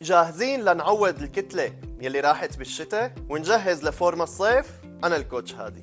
جاهزين لنعوض الكتلة يلي راحت بالشتاء ونجهز لفورما الصيف؟ أنا الكوتش هادي.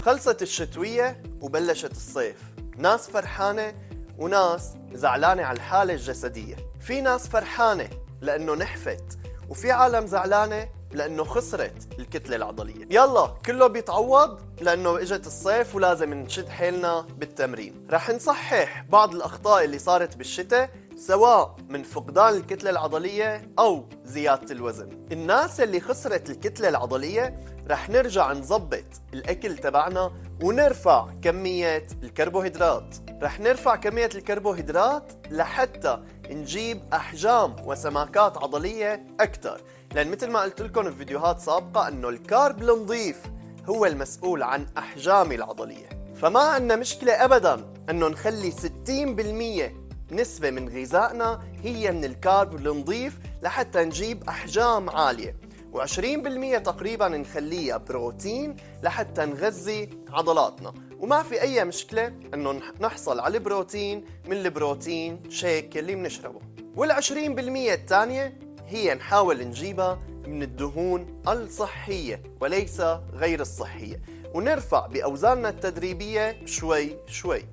خلصت الشتوية وبلشت الصيف، ناس فرحانة وناس زعلانة على الحالة الجسدية. في ناس فرحانة لأنه نحفت، وفي عالم زعلانة لأنه خسرت الكتلة العضلية. يلا كله بيتعوض لأنه اجت الصيف ولازم نشد حيلنا بالتمرين. رح نصحح بعض الأخطاء اللي صارت بالشتاء، سواء من فقدان الكتلة العضلية أو زيادة الوزن. الناس اللي خسرت الكتلة العضلية رح نرجع نظبط الأكل تبعنا ونرفع كمية الكربوهيدرات. رح نرفع كمية الكربوهيدرات لحتى نجيب أحجام وسماكات عضلية أكثر، لأن مثل ما قلت لكم في فيديوهات سابقة أنه الكارب النظيف هو المسؤول عن أحجامي العضلية. فما عندنا مشكلة أبداً أنه نخلي 60% نسبة من غذائنا هي من الكارب النظيف لحتى نجيب أحجام عالية، و20% تقريبا نخليها بروتين لحتى نغذي عضلاتنا. وما في أي مشكلة أنه نحصل على البروتين من البروتين شيك اللي بنشربه. وال20% الثانية هي نحاول نجيبها من الدهون الصحية وليس غير الصحية، ونرفع بأوزاننا التدريبية شوي شوي،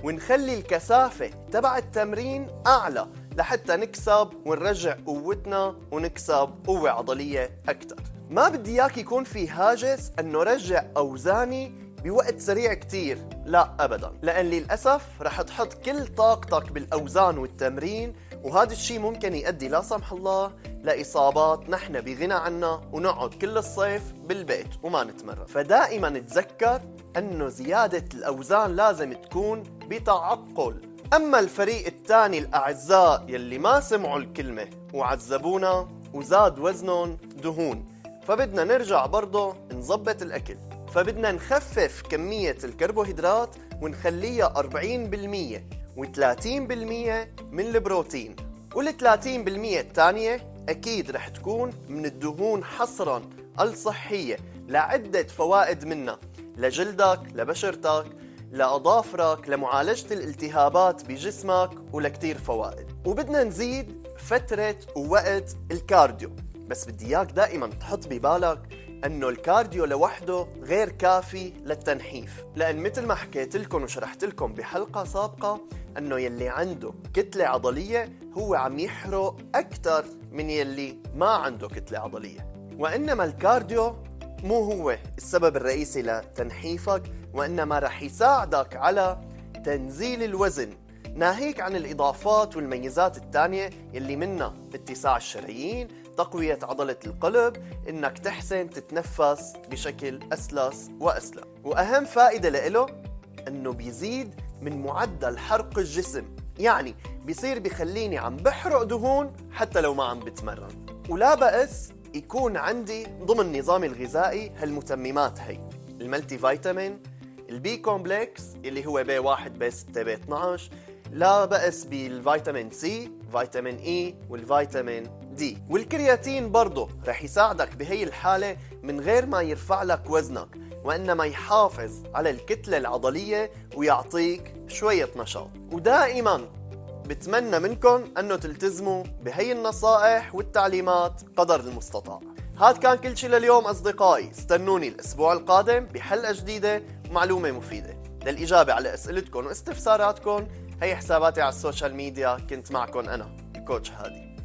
ونخلي الكثافة تبع التمرين أعلى لحتى نكسب ونرجع قوتنا ونكسب قوة عضلية أكثر. ما بدي إياك يكون في هاجس أنه رجع أوزاني بوقت سريع كتير، لا أبدا، لأن للأسف رح تحط كل طاقتك بالأوزان والتمرين، وهذا الشيء ممكن يؤدي لا سمح الله لإصابات نحن بغنى عنها ونقعد كل الصيف بالبيت وما نتمرن. فدائما تذكر أنه زيادة الأوزان لازم تكون بتعقل. أما الفريق الثاني الأعزاء يلي ما سمعوا الكلمة وعذبونا وزاد وزنهم دهون، فبدنا نرجع برضه نظبط الأكل. فبدنا نخفف كمية الكربوهيدرات ونخليها 40% و30% من البروتين، وال30% الثانية أكيد رح تكون من الدهون حصرا الصحية لعدة فوائد منها، لجلدك، لبشرتك، لأظافرك، لمعالجة الالتهابات بجسمك، ولكتير فوائد. وبدنا نزيد فترة ووقت الكارديو، بس بدي إياك دائما تحط ببالك أنه الكارديو لوحده غير كافي للتنحيف، لأن مثل ما حكيت لكم وشرحت لكم بحلقة سابقة أنه يلي عنده كتلة عضلية هو عم يحرق أكثر من يلي ما عنده كتلة عضلية. وإنما الكارديو مو هو السبب الرئيسي لتنحيفك، وإنما رح يساعدك على تنزيل الوزن، ناهيك عن الإضافات والميزات الثانية يلي منها اتساع الشرايين، تقوية عضلة القلب، إنك تحسن تتنفس بشكل أسلس وأسلم. وأهم فائدة لإله إنه بيزيد من معدل حرق الجسم، يعني بيصير بيخليني عم بحرق دهون حتى لو ما عم بتمرن. ولا بأس يكون عندي ضمن نظامي الغذائي هالمتممات هي: الملتي فيتامين، البي كومبلكس اللي هو B1 B6 B12، لا بأس بالفيتامين سي، فيتامين اي، والفيتامين دي. والكرياتين برضه رح يساعدك بهي الحالة من غير ما يرفع لك وزنك، وإنما يحافظ على الكتلة العضلية ويعطيك شوية نشاط. ودائما بتمنى منكم أنه تلتزموا بهي النصائح والتعليمات قدر المستطاع. هاد كان كل شيء لليوم أصدقائي، استنوني الأسبوع القادم بحلقة جديدة ومعلومة مفيدة. للإجابة على أسئلتكم واستفساراتكم هي حساباتي على السوشيال ميديا. كنت معكم أنا الكوتش هادي.